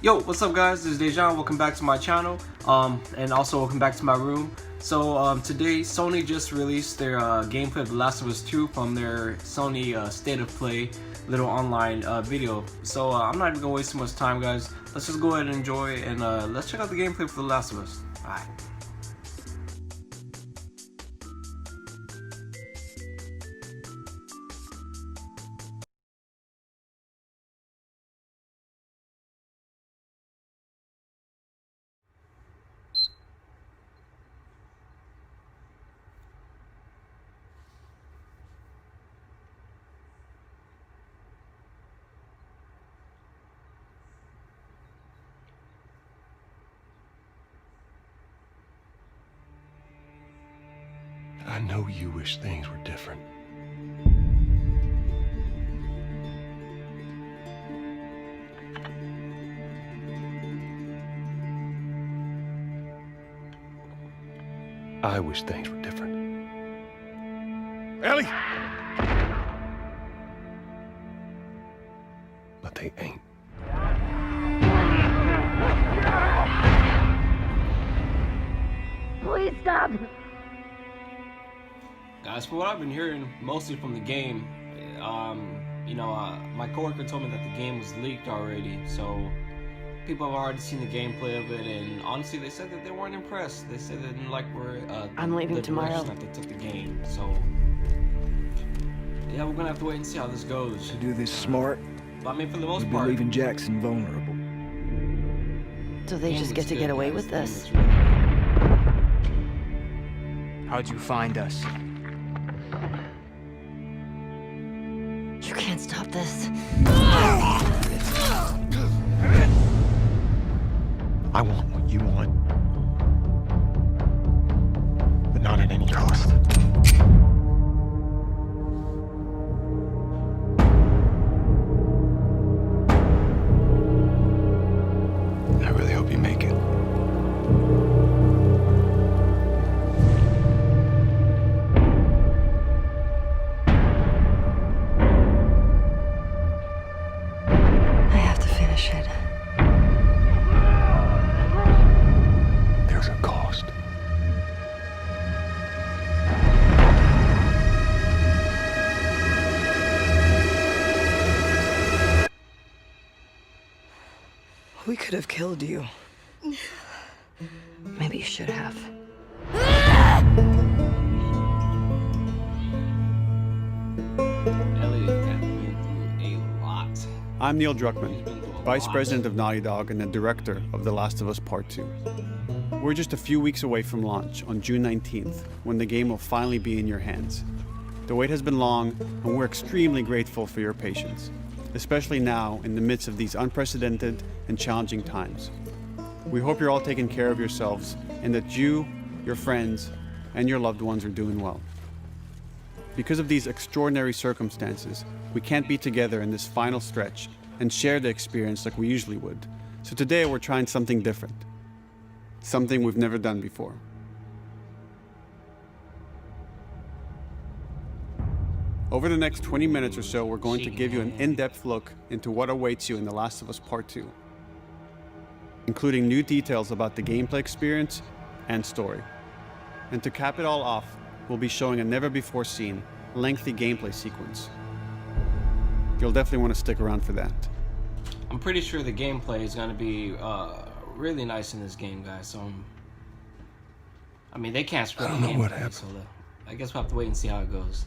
Yo, what's up guys? This is Dae'Jon. Welcome back to my channel, and also welcome back to my room. So today Sony just released their gameplay of The Last of Us 2 from their Sony State of Play little online video. So I'm not even gonna waste too much time, guys. Let's just go ahead and enjoy, and let's check out the gameplay for The Last of Us. Alright. I know you wish things were different. I wish things were different. Ellie! But they ain't. Please stop! Guys, from what I've been hearing, mostly from the game, my coworker told me that the game was leaked already, so people have already seen the gameplay of it, and honestly, they said that they weren't impressed. They said they didn't like where I'm leaving tomorrow. that they took the game. So yeah, we're gonna have to wait and see how this goes. To do this smart, But I mean, for the most we'd be part, leaving Jackson vulnerable. So they just get to get away with this? How'd you find us? You can't stop this. I want what you want. But not at any cost. I really hope you make it. I have to finish it. There's a cost. We could have killed you. Maybe you should have. Ellie has been through a lot. I'm Neil She's Druckmann, been through a Vice lot. President of Naughty Dog and the Director of The Last of Us Part 2. We're just a few weeks away from launch on June 19th, when the game will finally be in your hands. The wait has been long, and we're extremely grateful for your patience, especially now in the midst of these unprecedented and challenging times. We hope you're all taking care of yourselves and that you, your friends, and your loved ones are doing well. Because of these extraordinary circumstances, we can't be together in this final stretch and share the experience like we usually would. So today we're trying something different. Something we've never done before. Over the next 20 minutes or so, we're going to give you an in-depth look into what awaits you in The Last of Us Part 2, including new details about the gameplay experience and story. And to cap it all off, we'll be showing a never-before-seen, lengthy gameplay sequence. You'll definitely want to stick around for that. I'm pretty sure the gameplay is gonna be really nice in this game, guys. So, I mean, they can't screw I up don't the know what gameplay, happened. so I guess we'll have to wait and see how it goes.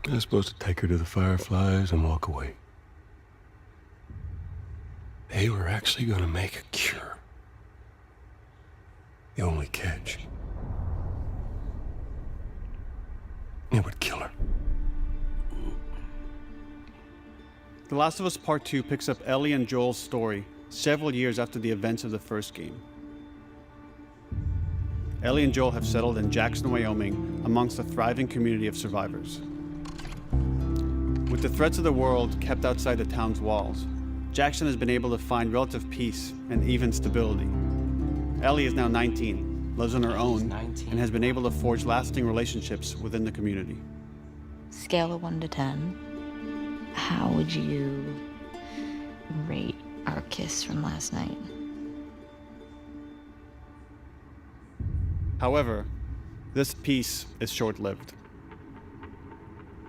I was supposed to take her to the Fireflies and walk away. They were actually gonna make a cure. The only catch, it would kill her. The Last of Us Part 2 picks up Ellie and Joel's story several years after the events of the first game. Ellie and Joel have settled in Jackson, Wyoming, amongst a thriving community of survivors. With the threats of the world kept outside the town's walls, Jackson has been able to find relative peace and even stability. Ellie is now 19, lives on her own, 19. and has been able to forge lasting relationships within the community. Scale of 1 to 10, how would you rate our kiss from last night. However, this peace is short-lived.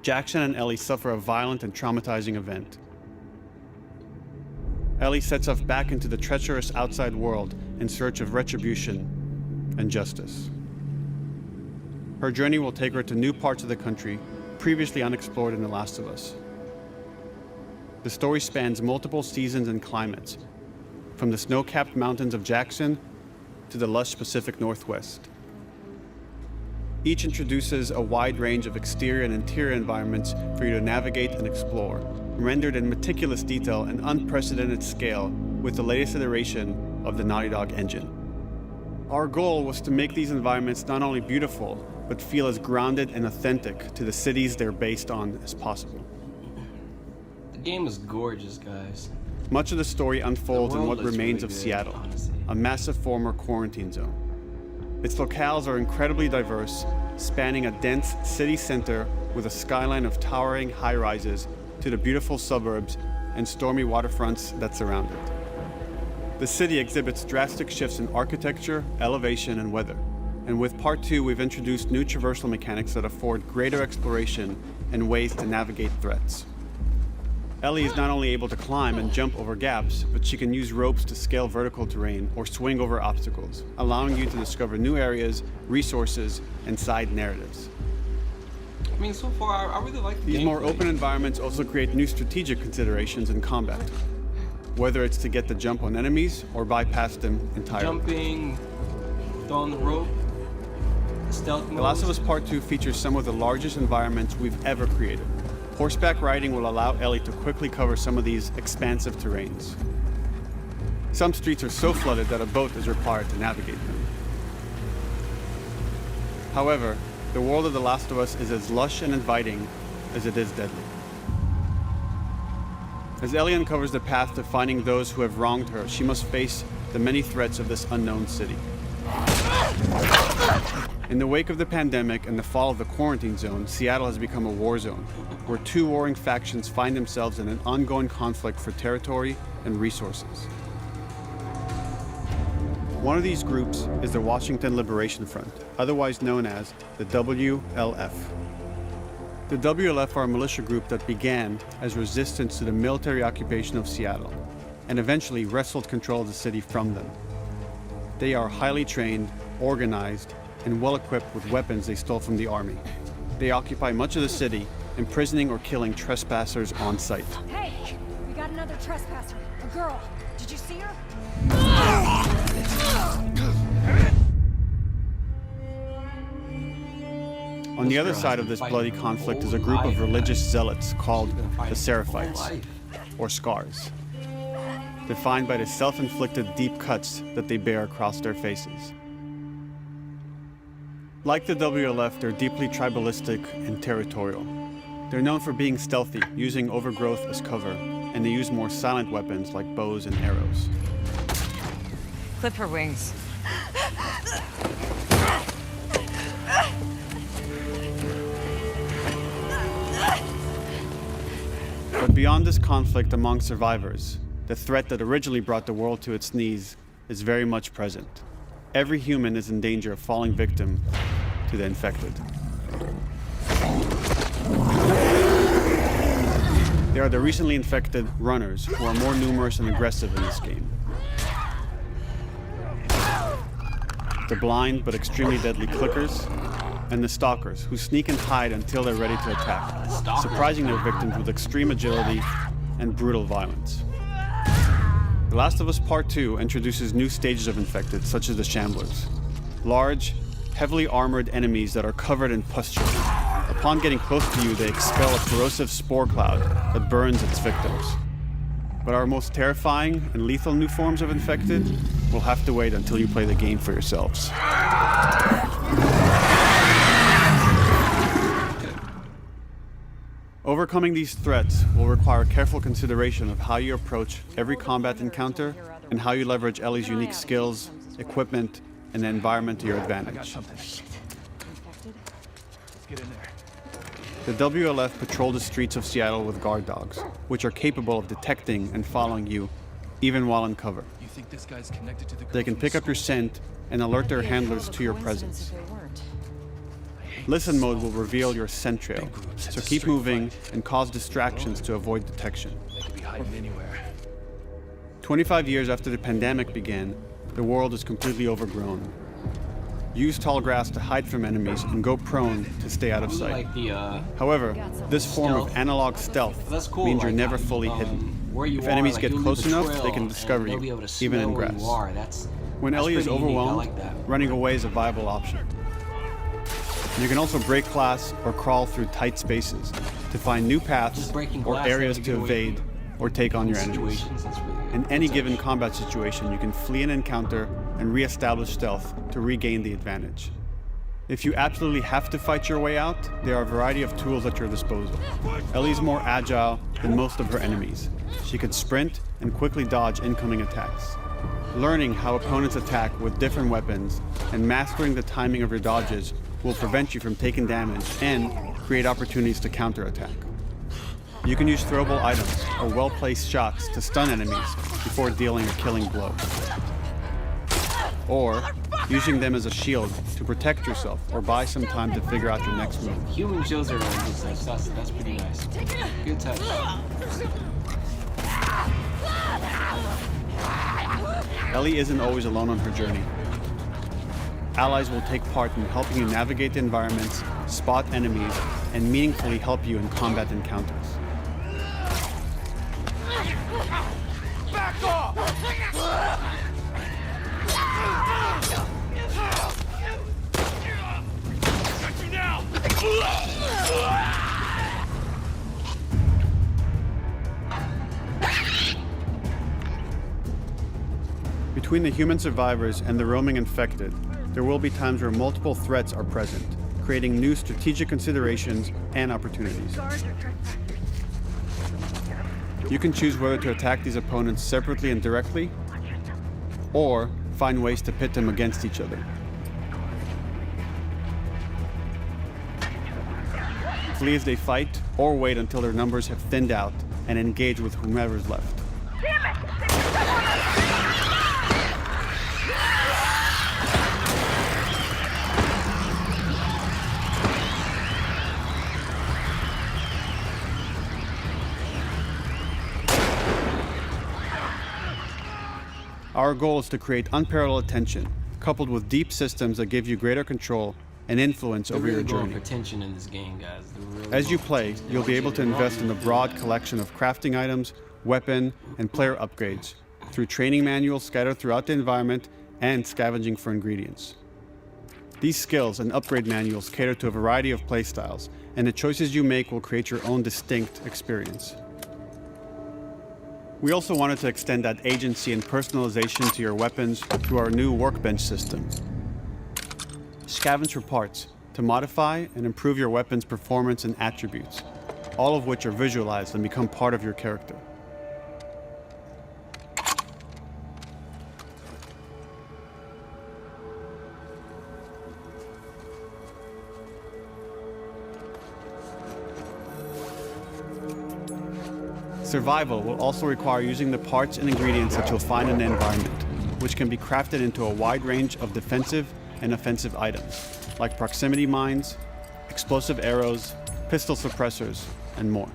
Jackson and Ellie suffer a violent and traumatizing event. Ellie sets off back into the treacherous outside world in search of retribution and justice. Her journey will take her to new parts of the country previously unexplored in The Last of Us. The story spans multiple seasons and climates, from the snow-capped mountains of Jackson to the lush Pacific Northwest. Each introduces a wide range of exterior and interior environments for you to navigate and explore, rendered in meticulous detail and unprecedented scale with the latest iteration of the Naughty Dog engine. Our goal was to make these environments not only beautiful, but feel as grounded and authentic to the cities they're based on as possible. The game is gorgeous, guys. Much of the story unfolds The in world what looks remains really of good, Seattle, honestly. a massive former quarantine zone. Its locales are incredibly diverse, spanning a dense city center with a skyline of towering high-rises to the beautiful suburbs and stormy waterfronts that surround it. The city exhibits drastic shifts in architecture, elevation, and weather. And with Part 2, we've introduced new traversal mechanics that afford greater exploration and ways to navigate threats. Ellie is not only able to climb and jump over gaps, but she can use ropes to scale vertical terrain or swing over obstacles, allowing you to discover new areas, resources, and side narratives. I mean, so far, I really like the These more gameplay. open environments also create new strategic considerations in combat, whether it's to get the jump on enemies or bypass them entirely. Jumping, throwing the rope, stealth mode. The Last of Us Part 2 features some of the largest environments we've ever created. Horseback riding will allow Ellie to quickly cover some of these expansive terrains. Some streets are so flooded that a boat is required to navigate them. However, the world of The Last of Us is as lush and inviting as it is deadly. As Ellie uncovers the path to finding those who have wronged her, she must face the many threats of this unknown city. In the wake of the pandemic and the fall of the quarantine zone, Seattle has become a war zone, where two warring factions find themselves in an ongoing conflict for territory and resources. One of these groups is the Washington Liberation Front, otherwise known as the WLF. The WLF are a militia group that began as resistance to the military occupation of Seattle, and eventually wrestled control of the city from them. They are highly trained, organized, and well-equipped with weapons they stole from the army. They occupy much of the city, imprisoning or killing trespassers on sight. Hey, we got another trespasser. A girl. Did you see her? On the other side of this bloody conflict is a group of religious zealots called the Seraphites, or Scars, defined by the self-inflicted deep cuts that they bear across their faces. Like the WLF, they're deeply tribalistic and territorial. They're known for being stealthy, using overgrowth as cover, and they use more silent weapons like bows and arrows. Clip her wings. But beyond this conflict among survivors, the threat that originally brought the world to its knees is very much present. Every human is in danger of falling victim to the infected. There are the recently infected runners, who are more numerous and aggressive in this game. The blind but extremely deadly clickers, and the stalkers, who sneak and hide until they're ready to attack, surprising their victims with extreme agility and brutal violence. The Last of Us Part 2 introduces new stages of infected, such as the Shamblers. Large, heavily armored enemies that are covered in pustule. Upon getting close to you, they expel a corrosive spore cloud that burns its victims. But our most terrifying and lethal new forms of infected will have to wait until you play the game for yourselves. Overcoming these threats will require careful consideration of how you approach every combat encounter and how you leverage Ellie's unique skills, equipment, and the environment to your advantage. The WLF patrol the streets of Seattle with guard dogs, which are capable of detecting and following you even while in cover. You think this guy's connected to the They can pick up your scent and alert their handlers to your presence. Listen mode will reveal your scent trail, so keep moving and cause distractions to avoid detection. They could be hiding anywhere. 25 years after the pandemic began, the world is completely overgrown. Use tall grass to hide from enemies and go prone to stay out of sight. Like the However, this form of stealth. analog stealth that's cool. means you're like, never fully hidden. Where you If are, enemies like, get you'll leave close a enough, trail they can and discover they'll you, be able to even in smell where grass. you are. When that's Ellie is pretty unique. I overwhelmed, like that. running away is a viable option. You can also break glass or crawl through tight spaces to find new paths Just breaking or glass areas to to get away evade from or take on your enemies. Situations, that's really good. In any Good given touch. combat situation, you can flee an encounter and re-establish stealth to regain the advantage. If you absolutely have to fight your way out, there are a variety of tools at your disposal. Ellie's more agile than most of her enemies. She can sprint and quickly dodge incoming attacks. Learning how opponents attack with different weapons and mastering the timing of your dodges will prevent you from taking damage and create opportunities to counterattack. You can use throwable items or well-placed shots to stun enemies before dealing a killing blow. Or using them as a shield to protect yourself or buy some time to figure out your next move. Human shields are just like, that's pretty nice. Good touch. Ellie isn't always alone on her journey. Allies will take part in helping you navigate the environments, spot enemies, and meaningfully help you in combat encounters. Back off! Got you now! Between the human survivors and the roaming infected, there will be times where multiple threats are present, creating new strategic considerations and opportunities. You can choose whether to attack these opponents separately and directly, or find ways to pit them against each other. Flee as they fight, or wait until their numbers have thinned out and engage with whomever's left. Our goal is to create unparalleled tension, coupled with deep systems that give you greater control and influence They're over really your going journey. for tension in this game, guys. They're really As you going for play, tension. you'll be able to invest in a broad collection of crafting items, weapon, and player upgrades through training manuals scattered throughout the environment and scavenging for ingredients. These skills and upgrade manuals cater to a variety of playstyles, and the choices you make will create your own distinct experience. We also wanted to extend that agency and personalization to your weapons through our new workbench system. Scavenge for parts to modify and improve your weapon's performance and attributes, all of which are visualized and become part of your character. Survival will also require using the parts and ingredients that you'll find in the environment, which can be crafted into a wide range of defensive and offensive items, like proximity mines, explosive arrows, pistol suppressors, and more.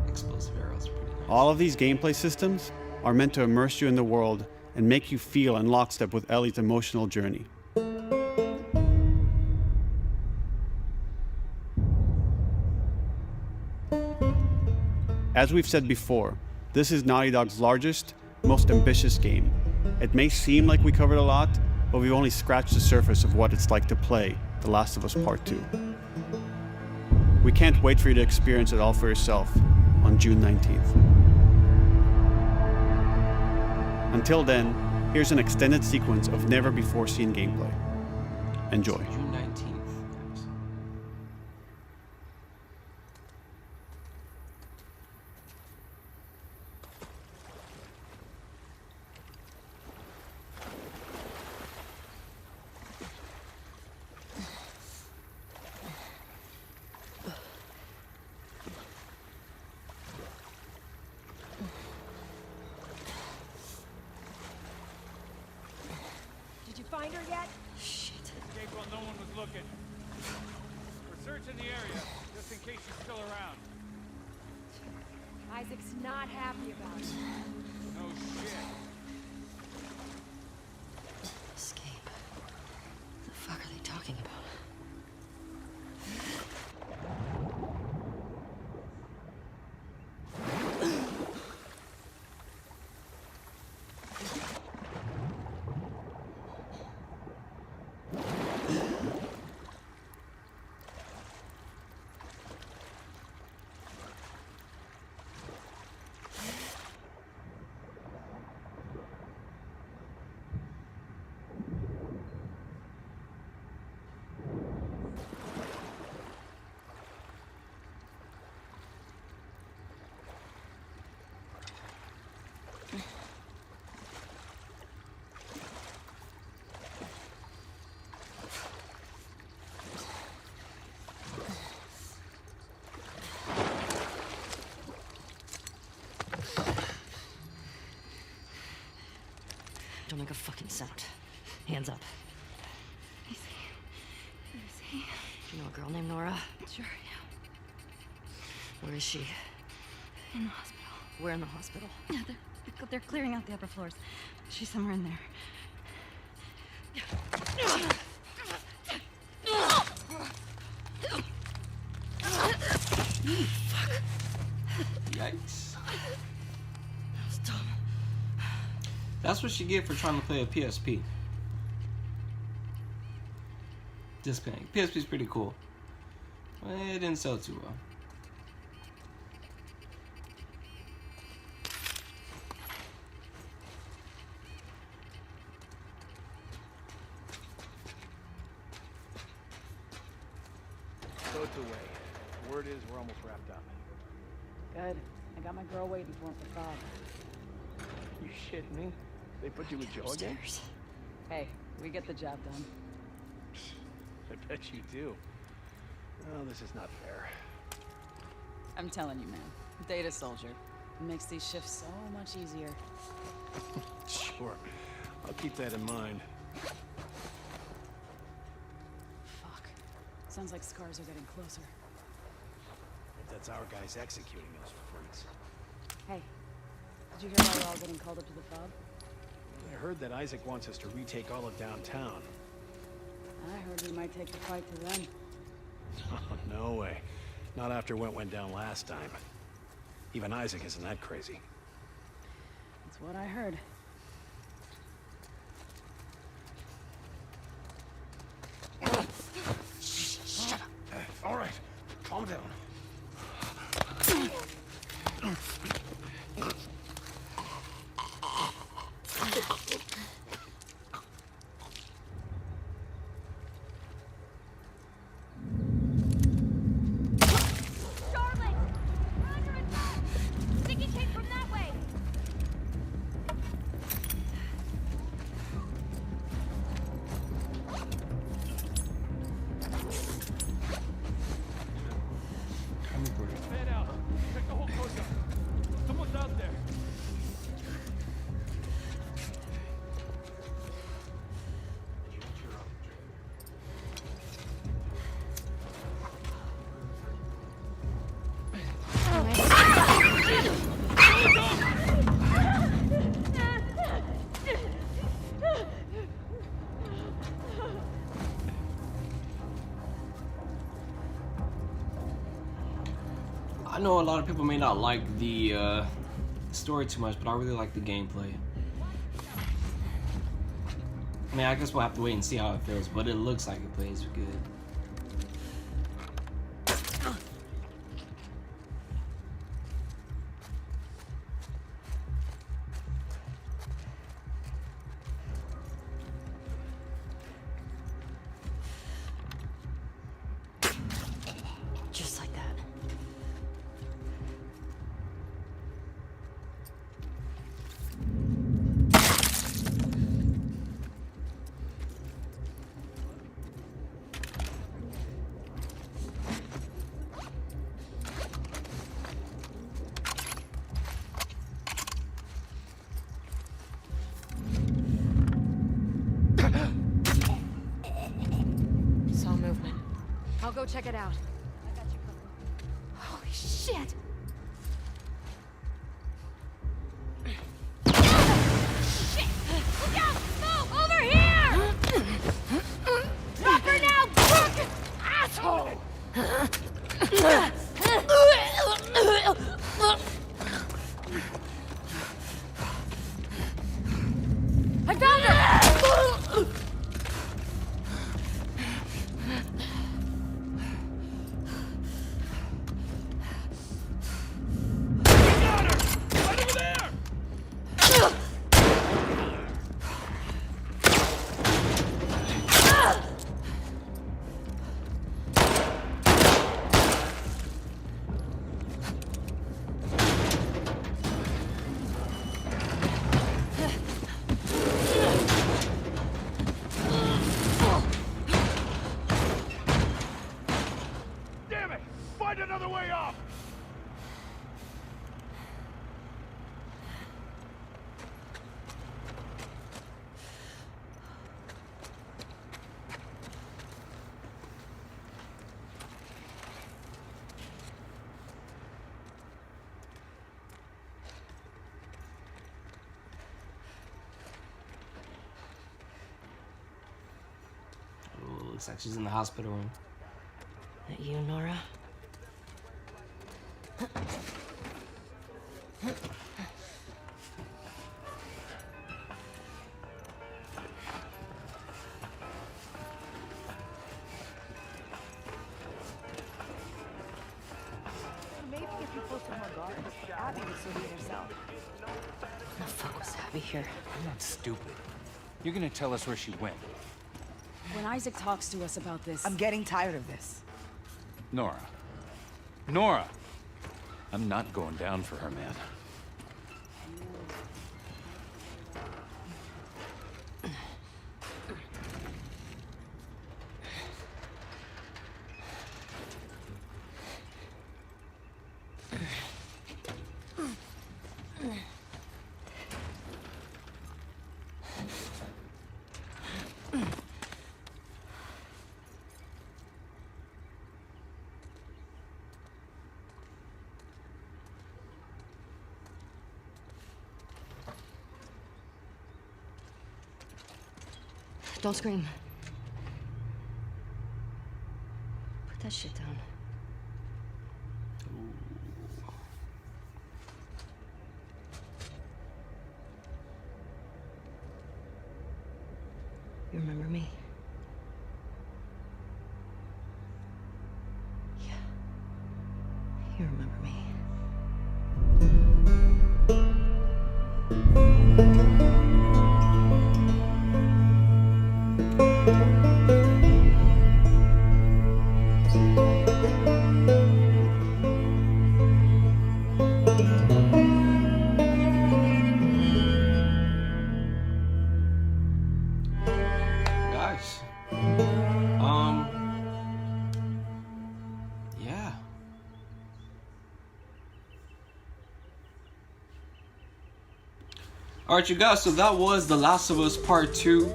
Explosive arrows are pretty nice. All of these gameplay systems are meant to immerse you in the world and make you feel in lockstep with Ellie's emotional journey. As we've said before, this is Naughty Dog's largest, most ambitious game. It may seem like we covered a lot, but we've only scratched the surface of what it's like to play The Last of Us Part 2. We can't wait for you to experience it all for yourself on June 19th. Until then, here's an extended sequence of never-before-seen gameplay. Enjoy. June 19th. case she's still around. Isaac's not happy about it. No shit. Escape. What the fuck are they talking about? Don't make a fucking sound. Hands up. Easy. Do you know a girl named Nora? Sure, yeah. Where is she? In the hospital. Where in the hospital? Yeah, they're clearing out the upper floors. She's somewhere in there. Yikes. That was dumb. That's what you get for trying to play a PSP. Just kidding. PSP's pretty cool. It didn't sell too well. So it's away. Word is we're almost wrapped up. Good. I got my girl waiting for him for Bob. You shitting me? They put you with Joe again? Upstairs. Hey, we get the job done. I bet you do. Well, this is not fair. I'm telling you, man. Data soldier. It makes these shifts so much easier. Sure. I'll keep that in mind. Fuck. Sounds like scars are getting closer. If that's our guys executing those freaks. Hey, did you hear why we're all getting called up to the fob? I heard that Isaac wants us to retake all of downtown. I heard we might take the fight to them. No way. Not after what went down last time. Even Isaac isn't that crazy. That's what I heard. Shut up. All right. Calm down. Charlotte! We're under attack! Think it came from that way! Head out. Check the whole coast up. Someone's out there. I know a lot of people may not like the story too much, but I really like the gameplay. I mean, I guess we'll have to wait and see how it feels, but it looks like it plays good. Just like that. Saw movement. I'll go check it out. I got you covered. Looks like she's in the hospital room. That you, Nora? Maybe if you posted more guards, Abby would still be herself. What the fuck was Abby here? I'm not stupid. You're gonna tell us where she went. When Isaac talks to us about this... I'm getting tired of this. Nora. Nora! I'm not going down for her, man. Don't scream. Put that shit down. You remember me? Yeah. You remember me. Guys, yeah. Alright, you guys, so that was The Last of Us Part 2.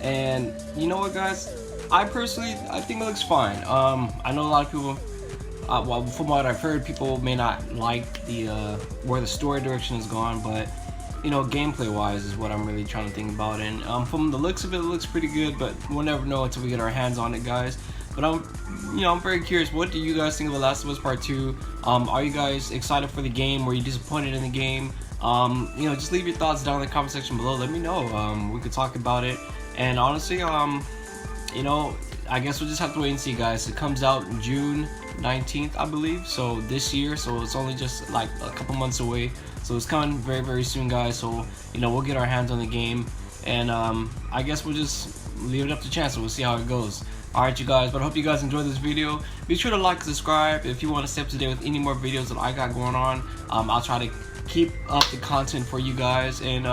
And you know what, guys? I think it looks fine. I know a lot of people, well, from what I've heard, people may not like the where the story direction has gone, but you know, gameplay-wise is what I'm really trying to think about. And from the looks of it, it looks pretty good, but we'll never know until we get our hands on it, guys. But I'm very curious. What do you guys think of The Last of Us Part 2? Are you guys excited for the game? Were you disappointed in the game? You know, just leave your thoughts down in the comment section below. Let me know. We could talk about it. And honestly, you know, I guess we'll just have to wait and see, guys. It comes out June 19th, I believe. So this year, so it's only just like a couple months away. So it's coming very, very soon, guys. So, you know, we'll get our hands on the game. And I guess we'll just leave it up to chance. So we'll see how it goes. Alright, you guys, but I hope you guys enjoyed this video. Be sure to like and subscribe if you want to stay up to date with any more videos that I got going on. I'll try to keep up the content for you guys. And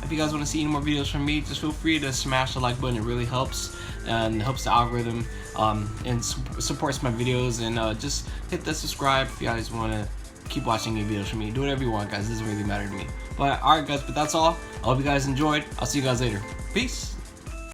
if you guys want to see any more videos from me, just feel free to smash the like button. It really helps and helps the algorithm and supports my videos. And just hit the subscribe if you guys want to keep watching any videos from me. Do whatever you want, guys. It doesn't really matter to me. But alright, guys, but that's all. I hope you guys enjoyed. I'll see you guys later. Peace.